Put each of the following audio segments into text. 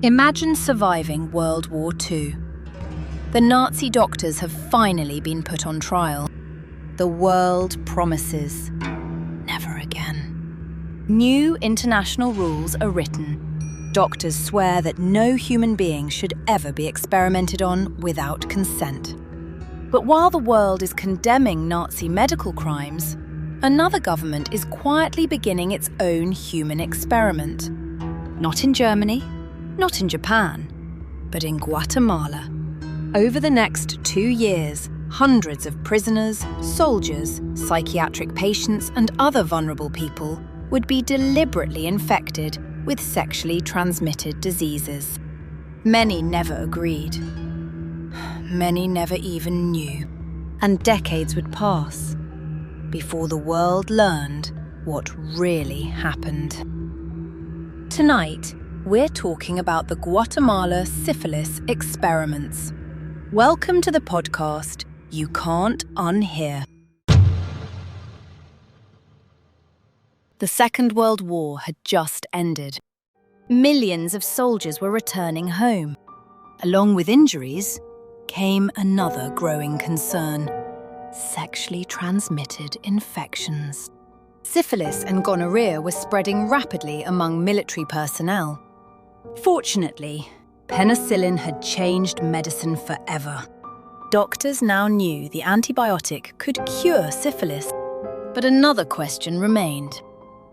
Imagine surviving World War II. The Nazi doctors have finally been put on trial. The world promises never again. New international rules are written. Doctors swear that no human being should ever be experimented on without consent. But while the world is condemning Nazi medical crimes, another government is quietly beginning its own human experiment. Not in Germany, not in Japan, but in Guatemala. Over the next 2 years, hundreds of prisoners, soldiers, psychiatric patients, and other vulnerable people would be deliberately infected with sexually transmitted diseases. Many never agreed. Many never even knew. And decades would pass before the world learned what really happened. Tonight, we're talking about the Guatemala Syphilis Experiments. Welcome to the podcast, You Can't Unhear. The Second World War had just ended. Millions of soldiers were returning home. Along with injuries came another growing concern: sexually transmitted infections. Syphilis and gonorrhea were spreading rapidly among military personnel. Fortunately, penicillin had changed medicine forever. Doctors now knew the antibiotic could cure syphilis. But another question remained.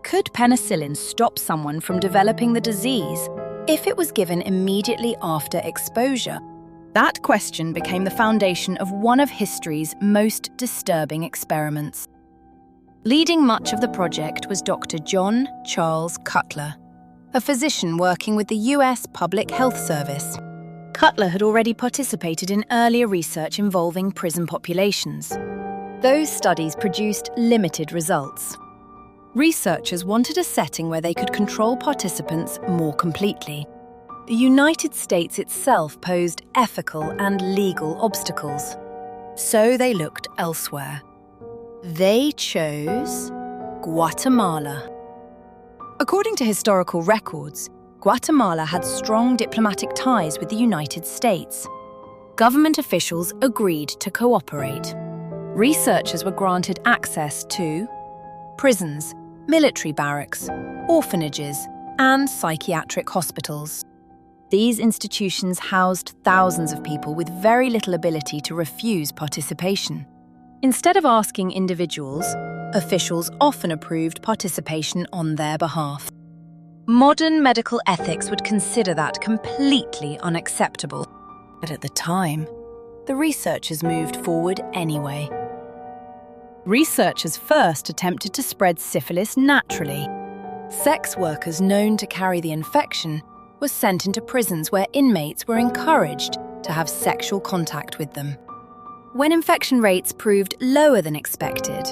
Could penicillin stop someone from developing the disease if it was given immediately after exposure? That question became the foundation of one of history's most disturbing experiments. Leading much of the project was Dr. John Charles Cutler, a physician working with the US Public Health Service. Cutler had already participated in earlier research involving prison populations. Those studies produced limited results. Researchers wanted a setting where they could control participants more completely. The United States itself posed ethical and legal obstacles. So they looked elsewhere. They chose Guatemala. According to historical records, Guatemala had strong diplomatic ties with the United States. Government officials agreed to cooperate. Researchers were granted access to prisons, military barracks, orphanages, and psychiatric hospitals. These institutions housed thousands of people with very little ability to refuse participation. Instead of asking individuals, officials often approved participation on their behalf. Modern medical ethics would consider that completely unacceptable. But at the time, the researchers moved forward anyway. Researchers first attempted to spread syphilis naturally. Sex workers known to carry the infection were sent into prisons where inmates were encouraged to have sexual contact with them. When infection rates proved lower than expected,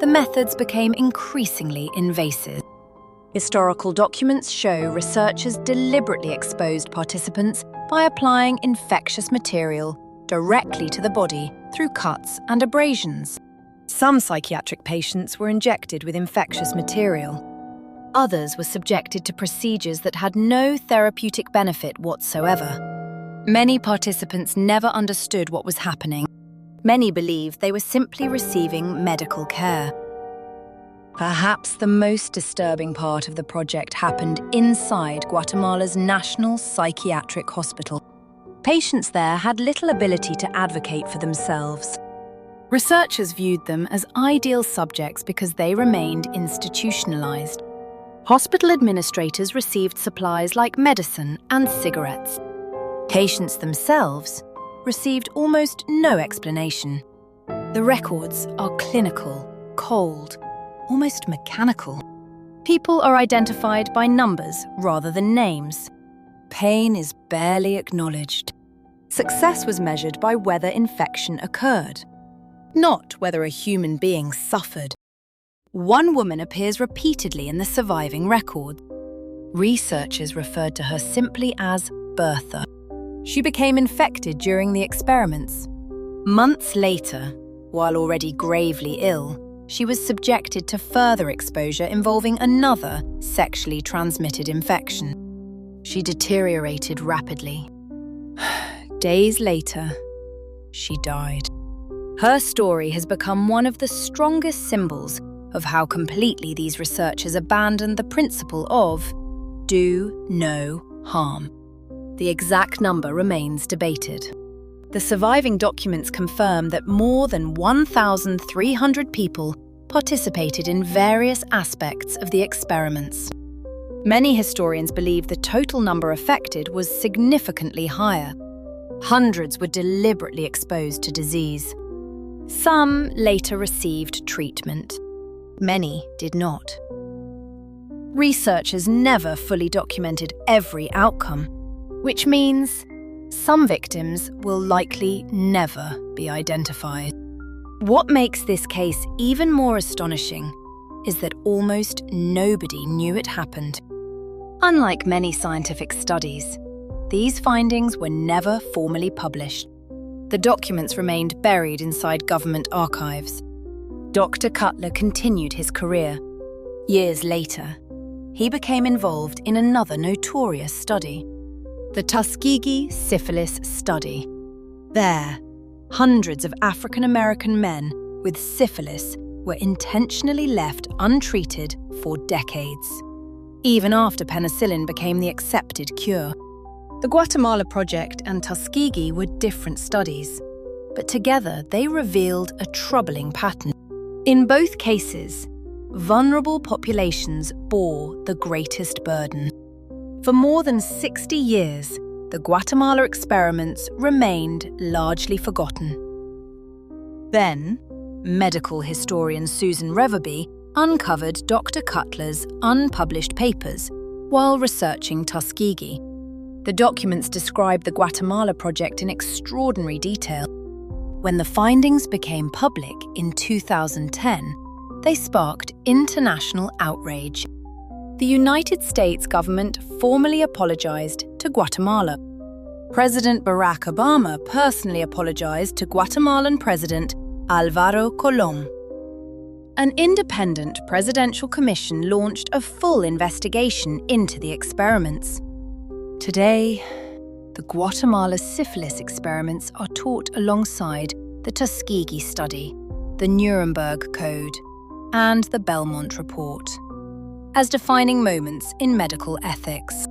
the methods became increasingly invasive. Historical documents show researchers deliberately exposed participants by applying infectious material directly to the body through cuts and abrasions. Some psychiatric patients were injected with infectious material. Others were subjected to procedures that had no therapeutic benefit whatsoever. Many participants never understood what was happening. Many believed they were simply receiving medical care. Perhaps the most disturbing part of the project happened inside Guatemala's National Psychiatric Hospital. Patients there had little ability to advocate for themselves. Researchers viewed them as ideal subjects because they remained institutionalized. Hospital administrators received supplies like medicine and cigarettes. Patients themselves received almost no explanation. The records are clinical, cold, almost mechanical. People are identified by numbers rather than names. Pain is barely acknowledged. Success was measured by whether infection occurred, not whether a human being suffered. One woman appears repeatedly in the surviving record. Researchers referred to her simply as Bertha. She became infected during the experiments. Months later, while already gravely ill, she was subjected to further exposure involving another sexually transmitted infection. She deteriorated rapidly. Days later, she died. Her story has become one of the strongest symbols of how completely these researchers abandoned the principle of do no harm. The exact number remains debated. The surviving documents confirm that more than 1,300 people participated in various aspects of the experiments. Many historians believe the total number affected was significantly higher. Hundreds were deliberately exposed to disease. Some later received treatment. Many did not. Researchers never fully documented every outcome, which means some victims will likely never be identified. What makes this case even more astonishing is that almost nobody knew it happened. Unlike many scientific studies, these findings were never formally published. The documents remained buried inside government archives. Dr. Cutler continued his career. Years later, he became involved in another notorious study, the Tuskegee Syphilis Study. There, hundreds of African American men with syphilis were intentionally left untreated for decades, even after penicillin became the accepted cure. The Guatemala Project and Tuskegee were different studies, but together they revealed a troubling pattern. In both cases, vulnerable populations bore the greatest burden. For more than 60 years, the Guatemala experiments remained largely forgotten. Then, medical historian Susan Reverby uncovered Dr. Cutler's unpublished papers while researching Tuskegee. The documents describe the Guatemala Project in extraordinary detail. When the findings became public in 2010, they sparked international outrage. The United States government formally apologized to Guatemala. President Barack Obama personally apologized to Guatemalan President Alvaro Colom. An independent presidential commission launched a full investigation into the experiments. Today, the Guatemala Syphilis Experiments are taught alongside the Tuskegee Study, the Nuremberg Code, and the Belmont Report as defining moments in medical ethics.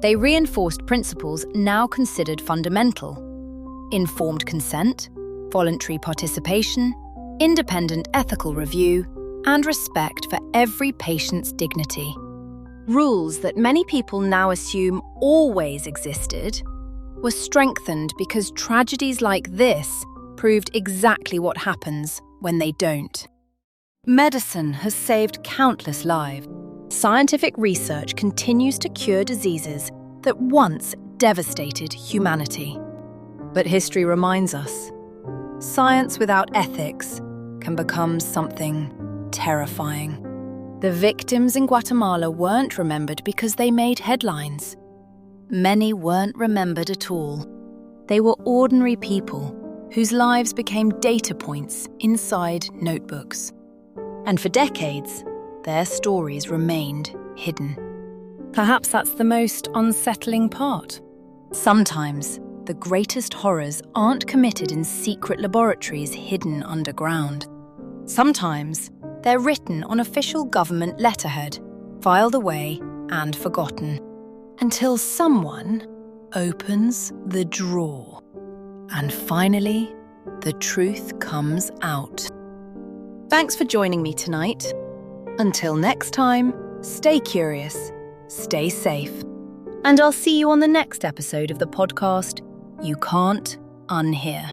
They reinforced principles now considered fundamental: informed consent, voluntary participation, independent ethical review, and respect for every patient's dignity. Rules that many people now assume always existed were strengthened because tragedies like this proved exactly what happens when they don't. Medicine has saved countless lives. Scientific research continues to cure diseases that once devastated humanity. But history reminds us, science without ethics can become something terrifying. The victims in Guatemala weren't remembered because they made headlines. Many weren't remembered at all. They were ordinary people whose lives became data points inside notebooks. And for decades, their stories remained hidden. Perhaps that's the most unsettling part. Sometimes, the greatest horrors aren't committed in secret laboratories hidden underground. Sometimes, they're written on official government letterhead, filed away and forgotten, until someone opens the drawer. And finally, the truth comes out. Thanks for joining me tonight. Until next time, stay curious, stay safe, and I'll see you on the next episode of the podcast, You Can't Unhear.